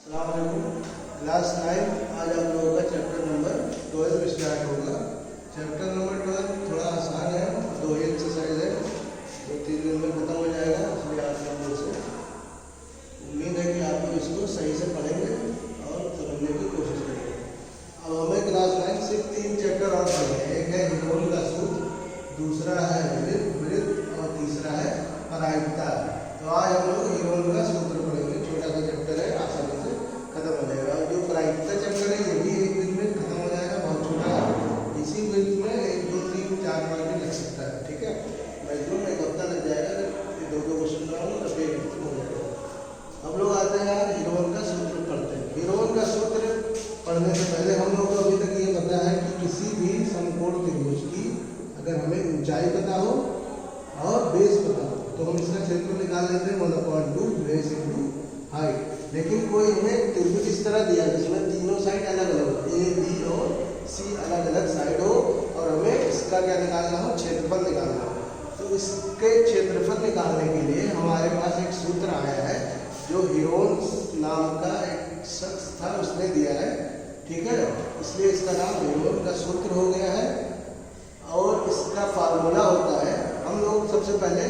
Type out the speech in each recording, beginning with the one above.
Class 9 आज आप लोगों का चैप्टर नंबर 12 स्टार्ट होगा। चैप्टर नंबर 12 थोड़ा आसान है, 2 ही एक्सरसाइज है, तो 3 दिन में खत्म हो जाएगा। इसलिए आप लोगों से उम्मीद है कि आप लोग इसको सही से पढ़ेंगे और समझने की कोशिश करेंगे। अब हमें क्लास 9 सिर्फ 3 चैप्टर और पढ़ने हैं। एक है हिरोन का सूत्र, दूसरा है वृत्त और तीसरा है प्रायिकता। तो आज हम लोग हिरोन का सूत्र पढ़ेंगे। छोटा सा चैप्टर है, आसानी से खत्म हो जाएगा। जो प्रायिकता चैप्टर है ये भी एक दिन में खत्म हो जाएगा, बहुत छोटा है। इसी दिन में 1, 2, 3, 4 मार्क लग सकता है, ठीक है। मैक्सिमम एक हफ्ता लग जाएगा, अगर 2 क्वेश्चन बनाओ तो फिर हो जाएगा। हम लोग आते हैं यार हिरोन का सूत्र पढ़ते हैं। हिरोन का सूत्र पढ़ने से पहले हम लोग को अभी तक ये पता है कि किसी भी समकोण त्रिभुज की अगर हमें ऊंचाई पता हो और बेस पता हो तो हम इसका क्षेत्रफल निकाल लेते हैं 1/2 बेस इंटू हाइट। लेकिन कोई हमें त्रिभुज इस तरह दिया जिसमें तीनों साइड अलग अलग हो, ए बी और सी अलग अलग साइड हो, और हमें इसका क्या निकालना हो, क्षेत्रफल निकालना हो। तो इसके क्षेत्रफल निकालने के लिए हमारे पास एक सूत्र आया है जो हिरोन नाम का एक शख्स था उसने दिया है, ठीक है। इसलिए इसका नाम हिरोन का सूत्र हो गया है। और इसका फार्मूला होता है, हम लोग सबसे पहले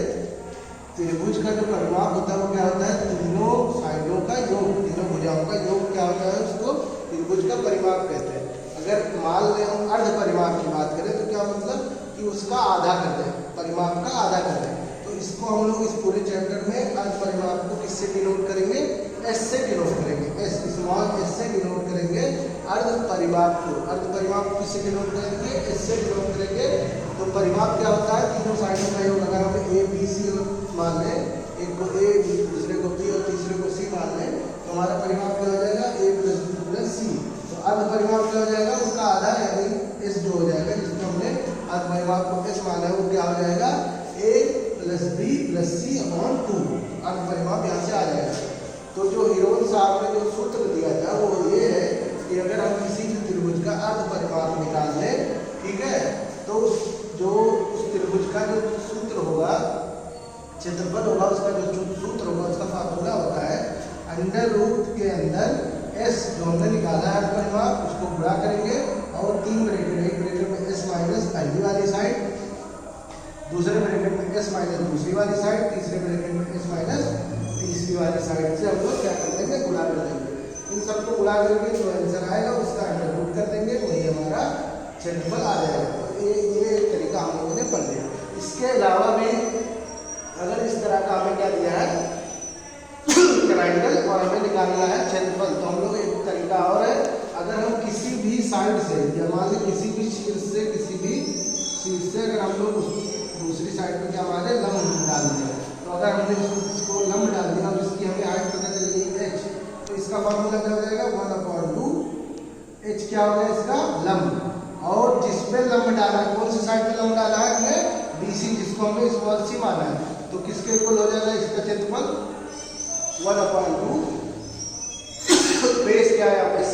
त्रिभुज का जो परिमाप होता है वो क्या होता है, तीनों साइडों का योग, तीनों भुजाओं का योग क्या होता है, उसको त्रिभुज का परिमाप कहते हैं। अगर मान लें हम अर्ध परिमाप की बात करें तो क्या मतलब कि उसका आधा कर दें, परिमाप का आधा कर दें। तो इसको हम लोग इस पूरे चैप्टर में अर्ध परिमाप को किससे डिनोट करेंगे, एस से डिनोट करेंगे, एस स्मॉल एस से डिनोट करेंगे अर्ध परिमाप को। अर्ध परिमाप को किससे डिनोट करेंगे, एस से डिनोट करेंगे। तो परिमाप क्या होता है, तीनों साइडों का योग। अगर हमें ए बी सी मान लें, एक को ए दूसरे को बी और तीसरे को सी मान लें, तो हमारा परिमाप क्या हो जाएगा, ए प्लस बी प्लस सी। तो अर्ध परिमाप क्या हो जाएगा, उसका आधा यानी एस जो हो जाएगा, जिसमें हमने अर्ध परिमाप को एस माना है वो क्या हो जाएगा, ए प्लस बी प्लस सी अपॉन 2। अर्ध परिमाप यहाँ से आ जाएगा। तो जो हिरोन साहब ने जो सूत्र दिया था वो ये है कि अगर हम किसी भी त्रिभुज का अर्ध परिमाप निकाल लें, ठीक है, तो जो उस त्रिभुज का जो सूत्र होगा, क्षेत्रफल होगा, उसका जो सूत्र होगा, उसका फार्मूला होता है अंडर रूट के अंदर एस जो हमने निकाला है परिमाप, उसको गुणा करेंगे और 3 ब्रैकेट, एक ब्रैकेट में एस माइनस पहली वाली साइड, दूसरे ब्रैकेट में एस माइनस दूसरी वाली साइड, तीसरे ब्रैकेट में एस माइनस तीसरी वाली साइड से हम लोग क्या कर देंगे, गुणा कर देंगे। इन सबको गुणा करके जो आंसर आएगा उसका अंडर रूट कर देंगे, वही हमारा क्षेत्रफल आ जाएगा। तो ये एक तरीका हम लोगों ने पढ़ लिया। इसके अलावा भी अगर इस तरह का हमें क्या दिया है ट्रायंगल और हमें निकालना है क्षेत्रफल, तो हम लोग एक तरीका और है, अगर हम किसी भी साइड से या मान लीजिए किसी भी शीर्ष से अगर हम लोग दूसरी साइड पर क्या मारे, लंब डाल दिया, तो अगर हमने इसको लंब डाल दिया और इसकी हमें हाइट पता चल गई h, तो इसका फॉर्मूला क्या हो जाएगा, 1/2 h क्या हो गया, इसका लंब। और जिसमें लंब डाला, कौन सी साइड पे लंब डाला है हमने, BC, जिसको हमने स्मॉल सी माना है, तो किसके इक्वल हो जाएगा इसका क्षेत्रफल 1/2 बेस क्या है यहाँ पे C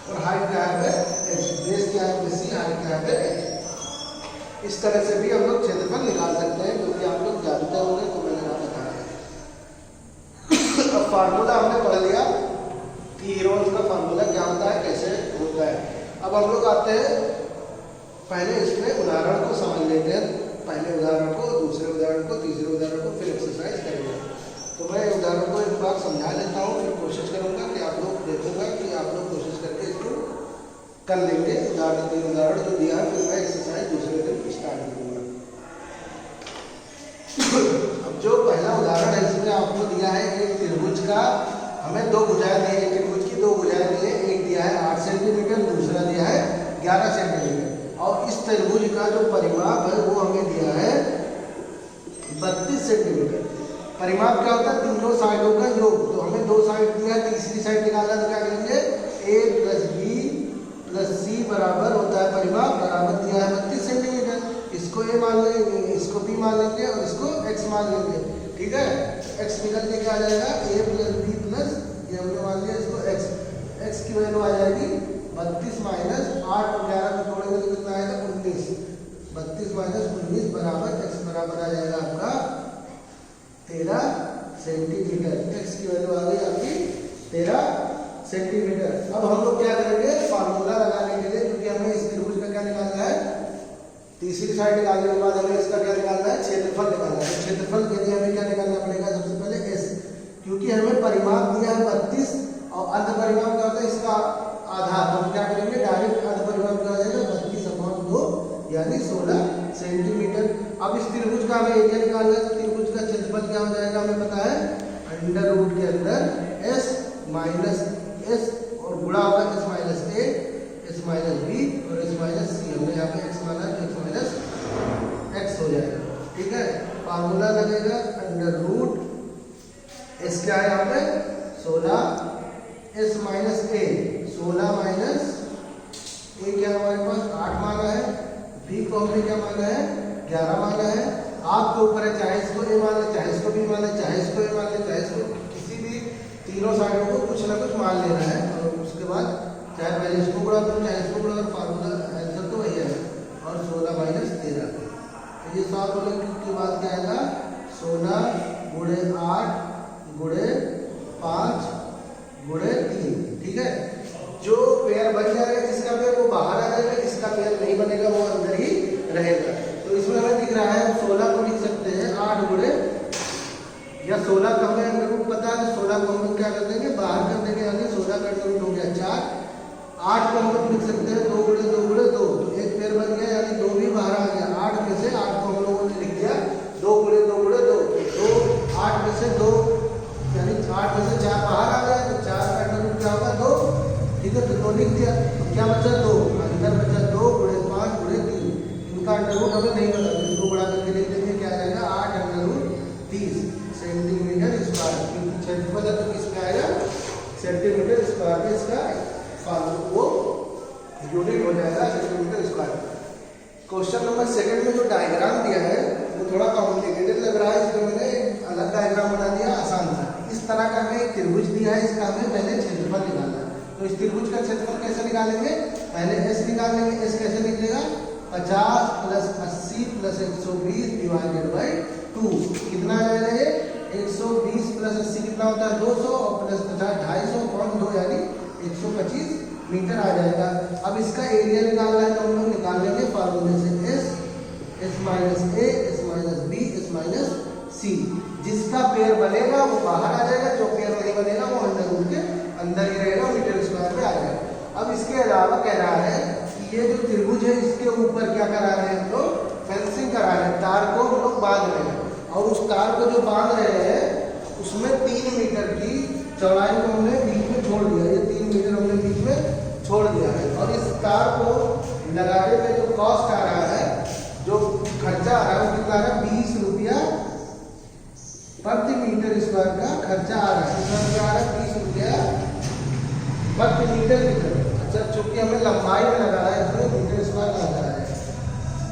और हाइट क्या है h। बेस क्या है C, हाइट क्या है h। इस तरह से भी हम लोग क्षेत्रफल निकाल सकते हैं, क्योंकि आप लोग जानते होंगे तो मैंने ना बताया। अब फार्मूला हमने पढ़ लिया कि हिरोन का फार्मूला क्या होता है, कैसे होता है। अब हम लोग आते हैं पहले इसमें उदाहरण को समझ लेते हैं, पहले उदाहरण को, दूसरे उदाहरण को, तीसरे उदाहरण को, फिर एक्सरसाइज करेंगे। तो मैं उदाहरण को एक बार समझा लेता हूँ, फिर कोशिश करूँगा कि आप लोग देखूँगा कि आप लोग कोशिश करके इसको कर लेंगे। उदाहरण जो दिया है, फिर मैं एक्सरसाइज दूसरे दिन स्टार्ट करूँगा। अब जो पहला उदाहरण है इसमें आपको दिया है एक त्रिभुज का, हमें 2 भुजाएं दी है, त्रिभुज की 2 भुजाएं दी है, एक दिया है 8 सेंटीमीटर, दूसरा दिया है 11 सेंटीमीटर। और इस त्रिभुज का जो परिमाप है वो हमें दिया है 32 सेंटीमीटर। परिमाप क्या होता है, तीनों साइडों का योग। तो हमें 2 साइड दिया है, तीसरी साइड निकालना तो क्या करेंगे, a प्लस बी प्लस सी बराबर होता है परिमाप, बराबर दिया है 32 सेंटीमीटर। इसको a मान लेंगे, इसको b मान लेंगे और इसको x मान लेंगे, ठीक है। x निकल के क्या आ जाएगा, a प्लस बी प्लस, ये हमने मान लिया इसको x की वैल्यू आ जाएगी 32 माइनस 8 और 11 को तोड़ेंगे तो कितना आएगा, 19। 32 माइनस 19 बराबर x बराबर आ जाएगा आपका 13 सेंटीमीटर। x की वैल्यू आ गई आपकी 13 सेंटीमीटर। अब हम लोग क्या करेंगे, फार्मूला लगाने के लिए, क्योंकि हमें इस त्रिभुज का क्या निकालना है, तीसरी साइड निकालने के बाद हमें इसका क्या निकालना है, क्षेत्रफल निकालना है। क्षेत्रफल के लिए हमें क्या निकालना पड़ेगा, सबसे पहले एस, क्योंकि हमें परिमाप दिया है 32 और अर्ध परिमाप क्या होता है, इसका आधा, तो हम क्या करेंगे, डायरेक्ट अर्ध परिमाप क्या हो जाएगा, 32/2 यानी 16 सेंटीमीटर। अब इस त्रिभुज का हमें एरिया निकालना है, तो त्रिभुज का क्षेत्रफल क्या हो जाएगा, हमें पता है अंडर रूट के अंदर एस माइनस एस और गुणा होगा S minus A, S minus B और एस माइनस सी। हमने यहाँ पे एक्स माना तो एक्स माइनस एक्स हो जाएगा, ठीक है। फार्मूला लगेगा अंडर रूट एस क्या है यहाँ पे 16, एस माइनस ए 16 माइनस ए क्या हमारे पास 8 माना है, बी को हमने क्या माना है 11 माना है। आपके ऊपर है, चाहे इसको ए मान ले, चाहे इसको बी मान ले, चाहे इसको ए मान ले, चाहे इसको किसी भी तीनों साइडों को कुछ ना कुछ मान लेना है। और उसके बाद चाहे पहले इसको गुणा करो, चाहे इसको गुणा करो, फार्मूला आंसर तो वही है। और 16 माइनस 13, तो ये सॉल्व होने के बाद क्या आएगा, 16 गुणे 8 गुणे 5 गुणे 3, ठीक है। जो पेयर बन जाएगा, इसका पेयर वो बाहर आ जाएगा, इसका पेयर नहीं बनेगा, वो अंदर ही रहेगा। तो इसमें हमें दिख रहा है, 16 को लिख सकते हैं 8 गुणे, या 16 का हमें अंडर रूट पता है, 16 को हम क्या कर देंगे, बाहर कर देंगे, यानी 16 का अंडर रूट हो गया 4। 8 को हम लोग लिख सकते हैं 2 गुणे 2 गुणे 2, तो एक पेयर बन गया, यानी 2 भी बाहर आ गया। 8 में से 8 को हम लोगों ने लिख दिया 2 गुणे 2 गुणे 2, तो 8 में से 2 यानी 8 में से 4 बाहर आ गया, तो 4 का अंडर रूट क्या होगा 2, ठीक है। तो 2 लिख दिया, तो क्या बचा 2, अंदर बचा 2 गुणे 5 गुणे 3। इनका अंडर रूट हमें नहीं पता, तो इसको बढ़ा करके लिख देंगे, क्या आ जाएगा 8 अंडर रूट 30 सेंटीमीटर स्क्वायर, क्योंकि क्षेत्रफल है तो किसका आएगा सेंटीमीटर स्क्वायर में, इसका वो यूनिट हो जाएगा centimetre square. Question number second में जो डायग्राम दिया है वो थोड़ा कॉम्प्लिकेटेड लग रहा है, इसमें मैंने अलग डायग्राम बना दिया, आसान था। इस तरह का हमें एक त्रिभुज दिया है, इसका हमें पहले क्षेत्रफल निकालना है। तो इस त्रिभुज का क्षेत्रफल कैसे निकालेंगे, पहले एस निकाल लेंगे। एस कैसे निकलेगा, 50 प्लस 80 प्लस 120 डिवाइडेड बाई 2, कितना आ जाएगा ये 120 प्लस 80 कितना होता है 200 और प्लस 50 250/2 यानी 125 मीटर आ जाएगा। अब इसका एरिया निकालना है, तो हम लोग निकाल लेंगे फार्मूले से S minus A, S minus B, S minus C. जिसका पेयर बनेगा वो बाहर आ जाएगा, जो पेयर नहीं बनेगा वो अंडर रूट के अंदर ही रहेगा, मीटर स्क्वायर में आ जाएगा। अब इसके अलावा कह रहा है कि ये जो त्रिभुज है इसके ऊपर क्या करा रहे हैं हम लोग, फेंसिंग करा रहे हैं, तार को हम लोग बांध रहे हैं। और उस तार को जो बांध रहे हैं उसमें 3 मीटर की चौड़ाई को हमने बीच में छोड़ दिया, ये 3 मीटर हमने बीच में छोड़ दिया है। और इस तार को लगाने में जो कॉस्ट आ रहा है, जो खर्चा आ रहा है, वो कितना आ रहा है 20 रुपया प्रति मीटर स्क्वायर का खर्चा आ रहा है। इसमें क्या आ रहा है 20 रुपया प्रति मीटर स्क्वायर। अच्छा, चूंकि हमें लंबाई में लगा रहा है, इसमें मीटर स्क्वायर लगा रहा है।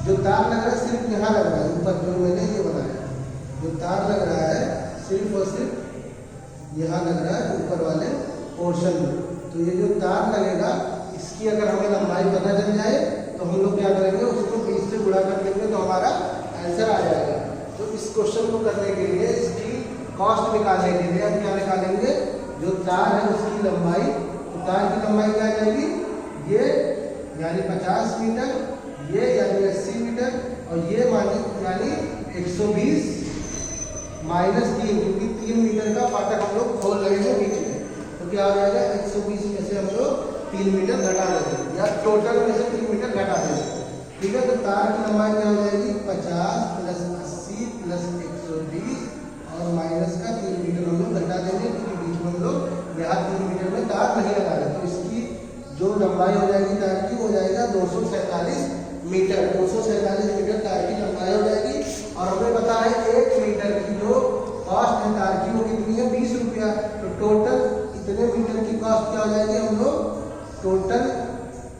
जो तार लग रहा है सिर्फ यहाँ लग रहा है, ऊपर जो मैंने ये बनाया, जो तार लग रहा है सिर्फ और सिर्फ यहाँ लग रहा है ऊपर वाले पोर्शन में। तो ये जो तार लगेगा, इसकी अगर हमें लंबाई पता चल जाए तो हम लोग क्या करेंगे, उसको 20 से गुणा कर देंगे तो हमारा आंसर आ जाएगा। तो इस क्वेश्चन को करने के लिए, इसकी कॉस्ट निकालने के लिए हम क्या निकालेंगे, जो तार है उसकी लंबाई, तो तार की लंबाई क्या आ जाएगी, ये यानी 50 मीटर, ये यानी 80 मीटर और ये यानी 120 माइनस 3, क्योंकि 3 मीटर का फाटक हम लोग खोल लेंगे बीच में। तो क्या हो जाएगा 120 में से हम लोग 3 मीटर घटा देंगे, या टोटल में से 3 मीटर घटा देंगे, ठीक है। तो तार की लंबाई क्या हो जाएगी 50 प्लस 80 प्लस 120 और माइनस का 3 मीटर हम लोग घटा देंगे, क्योंकि बीच में हम लोग यहाँ 3 मीटर में तार नहीं लगा रहे। तो इसकी जो लंबाई हो जाएगी तार की, हो जाएगा 247 मीटर। 247 मीटर तार की लंबाई हो जाएगी। और हमें पता है 1 मीटर की जो कॉस्ट है तार की, वो कितनी है 20 रुपया। तो टोटल इतने मीटर की कॉस्ट क्या हो जाएगी, हम लोग टोटल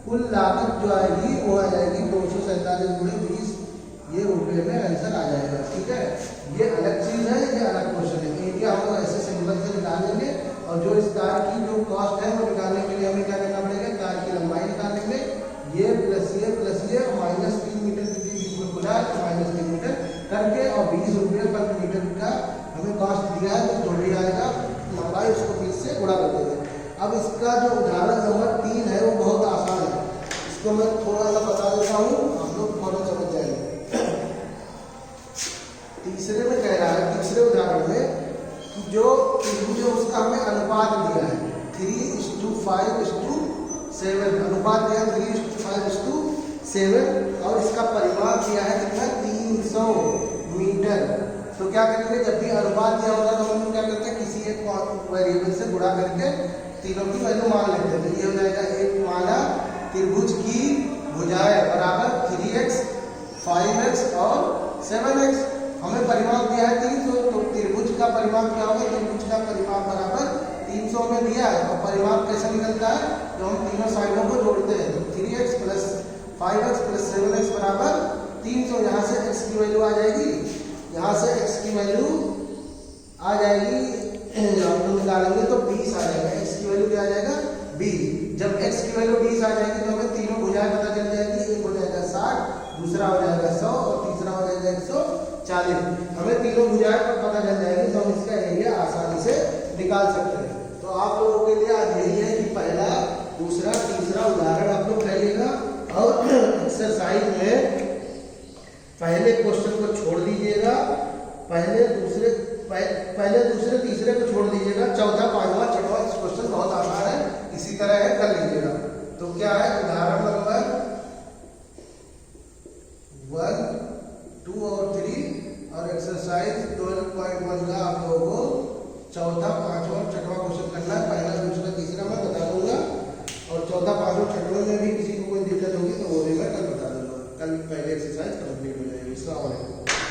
कुल लागत जो आएगी वो आ जाएगी 247 गुणे 20, ये रुपये में आंसर आ जाएगा, ठीक है। ये अलग चीज़ है, ये अलग क्वेश्चन है। एरिया हम लोग ऐसे सिंपल से निकाल लेंगे, और जो इस तार की जो कॉस्ट है वो निकालने के लिए हमें क्या करना पड़ेगा, तार की लंबाई निकाल लेंगे, ये प्लस ये माइनस 3 मीटर क्योंकि बीच में खुला है, तो माइनस 3 मीटर करके, और 20 रुपये प्रति मीटर का हमें कॉस्ट दिया है, तो थोड़ी आएगा लंबाई उसको 20 से गुणा कर देंगे। अब इसका जो उदाहरण नंबर 3 है वो बहुत आसान है, इसको मैं थोड़ा सा बता देता हूँ, आप लोग फौरन समझ जाएंगे। तीसरे में कह रहा है, तीसरे उदाहरण में कि जो त्रिभुज है उसका हमें अनुपात दिया है 3:5:7, अनुपात दिया 3:5:7 और इसका परिमाप दिया है कितना 300 मीटर। तो क्या करेंगे, जब भी अनुपात दिया होगा तो हम लोग क्या करते हैं, किसी एक वेरिएबल से गुणा करके तीनों की वैल्यू मान लेते हैं। तो ये हो जाएगा, एक माना त्रिभुज की भुजाएं बराबर 3x, 5x और 7x। हमें परिमाप दिया है 300, तो त्रिभुज का परिमाप क्या होगा, त्रिभुज का परिमाप बराबर 300 में दिया है। और परिमाप कैसे निकलता है, जो हम तीनों साइडों को जोड़ते हैं, तो 3x + 5x + 7x बराबर 300। यहाँ से x की वैल्यू आ जाएगी, यहाँ से x की वैल्यू आ जाएगी, हम लोग निकालेंगे तो 20 आ जाएगा। x की वैल्यू क्या आ जाएगा 20। जब x की वैल्यू 20 आ जाएगी तो हमें तीनों भुजाएं पता चल जाएगी, एक हो जाएगा 60, दूसरा हो जाएगा 100 और तीसरा हो जाएगा 140। हमें तीनों भुजाएं पता चल जाएगी तो हम इसका एरिया आसानी से निकाल सकते हैं। तो आप लोगों के लिए आज यही है कि पहला, दूसरा, तीसरा उदाहरण आप लोग करिएगा और एक्सरसाइज में पहले क्वेश्चन को छोड़ दीजिएगा, पहले दूसरे तीसरे को छोड़ दीजिएगा, चौथा, पांचवा, छठवां क्वेश्चन बहुत आसान है, इसी तरह है, कर लीजिएगा। तो क्या है, उदाहरण नंबर 1, 2 और 3 और एक्सरसाइज 12.1 का आप लोगों को चौथा, पांचवा और छठवां क्वेश्चन करना है। पहला, दूसरा, तीसरा मैं बता दूंगा और चौथा, पांचवा, छठवें में भी किसी को कोई दिक्कत होगी तो वो भी मैं कल बता दूंगा। कल पहले एक्सरसाइज कंप्लीट हो जाएगी। अस्सलाम वालेकुम।